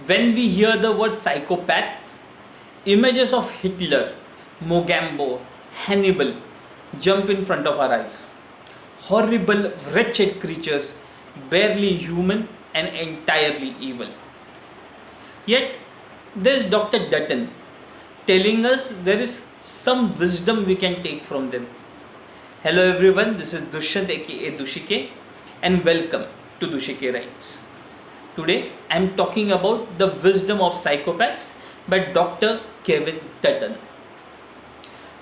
When we hear the word psychopath, images of Hitler, Mogambo, Hannibal jump in front of our eyes. Horrible, wretched creatures, barely human and entirely evil. Yet, there's Dr. Dutton telling us there is some wisdom we can take from them. Hello everyone, this is Dushyyk aka Dushyyk and welcome to Dushyyk Rights. Today I am talking about the Wisdom of Psychopaths by Dr. Kevin Dutton.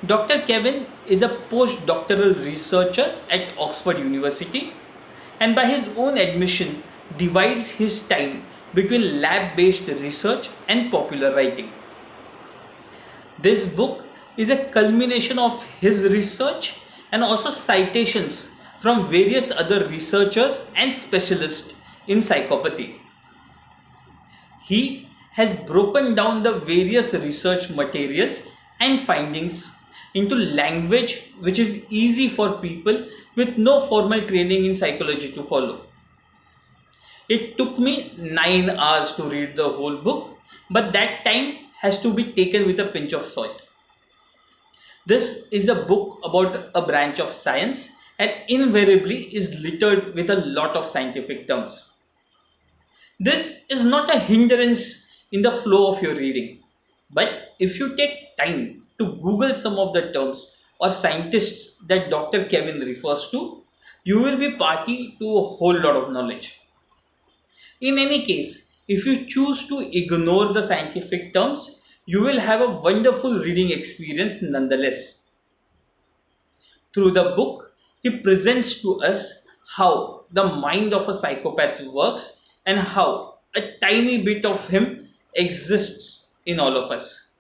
Dr. Kevin is a postdoctoral researcher at Oxford University and by his own admission divides his time between lab-based research and popular writing. This book is a culmination of his research and also citations from various other researchers and specialists in psychopathy. He has broken down the various research materials and findings into language which is easy for people with no formal training in psychology to follow. It took me 9 hours to read the whole book, but that time has to be taken with a pinch of salt. This is a book about a branch of science and invariably is littered with a lot of scientific terms. This is not a hindrance in the flow of your reading, but if you take time to Google some of the terms or scientists that Dr. Kevin refers to, you will be party to a whole lot of knowledge. In any case, if you choose to ignore the scientific terms, you will have a wonderful reading experience nonetheless. Through the book, he presents to us how the mind of a psychopath works and how a tiny bit of him exists in all of us.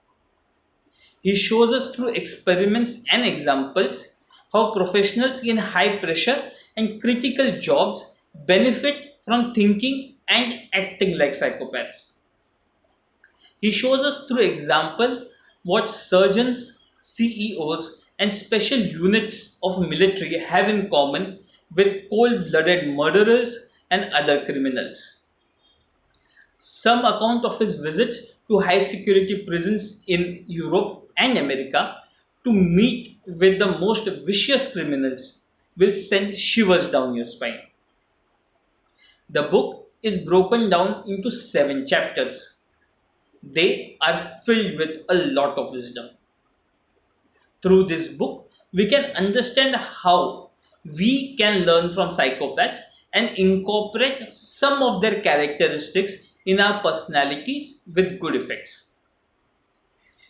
He shows us through experiments and examples how professionals in high pressure and critical jobs benefit from thinking and acting like psychopaths. He shows us through example what surgeons, CEOs and special units of military have in common with cold-blooded murderers and other criminals. Some account of his visit to high security prisons in Europe and America to meet with the most vicious criminals will send shivers down your spine. The book is broken down into 7 chapters. They are filled with a lot of wisdom. Through this book, we can understand how we can learn from psychopaths and incorporate some of their characteristics in our personalities with good effects.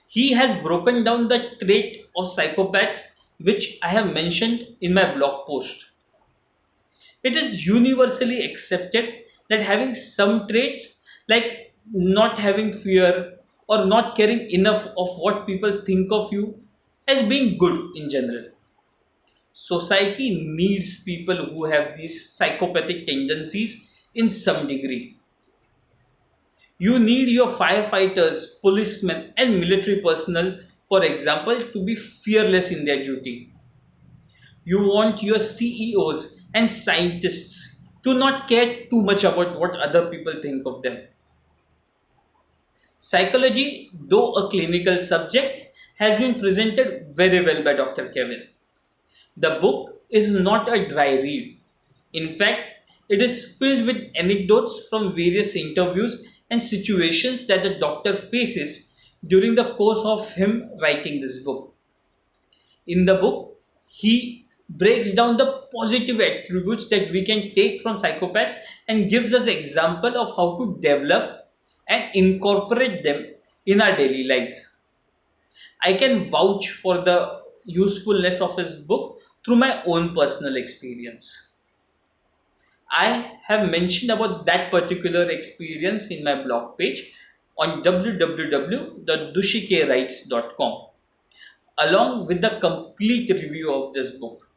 He has broken down the trait of psychopaths which I have mentioned in my blog post. It is universally accepted that having some traits like not having fear or not caring enough of what people think of you as being good in general. Society needs people who have these psychopathic tendencies in some degree. You need your firefighters, policemen, and military personnel, for example, to be fearless in their duty. You want your CEOs and scientists to not care too much about what other people think of them. Psychology, though a clinical subject, has been presented very well by Dr. Kevin. The book is not a dry read. In fact, it is filled with anecdotes from various interviews and situations that the doctor faces during the course of him writing this book. In the book, he breaks down the positive attributes that we can take from psychopaths and gives us an example of how to develop and incorporate them in our daily lives. I can vouch for the usefulness of his book through my own personal experience. I have mentioned about that particular experience in my blog page on www.dushyykwrites.com along with the complete review of this book.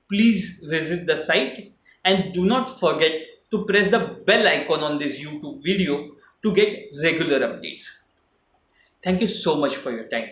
Please visit the site and do not forget to press the bell icon on this YouTube video to get regular updates. Thank you so much for your time.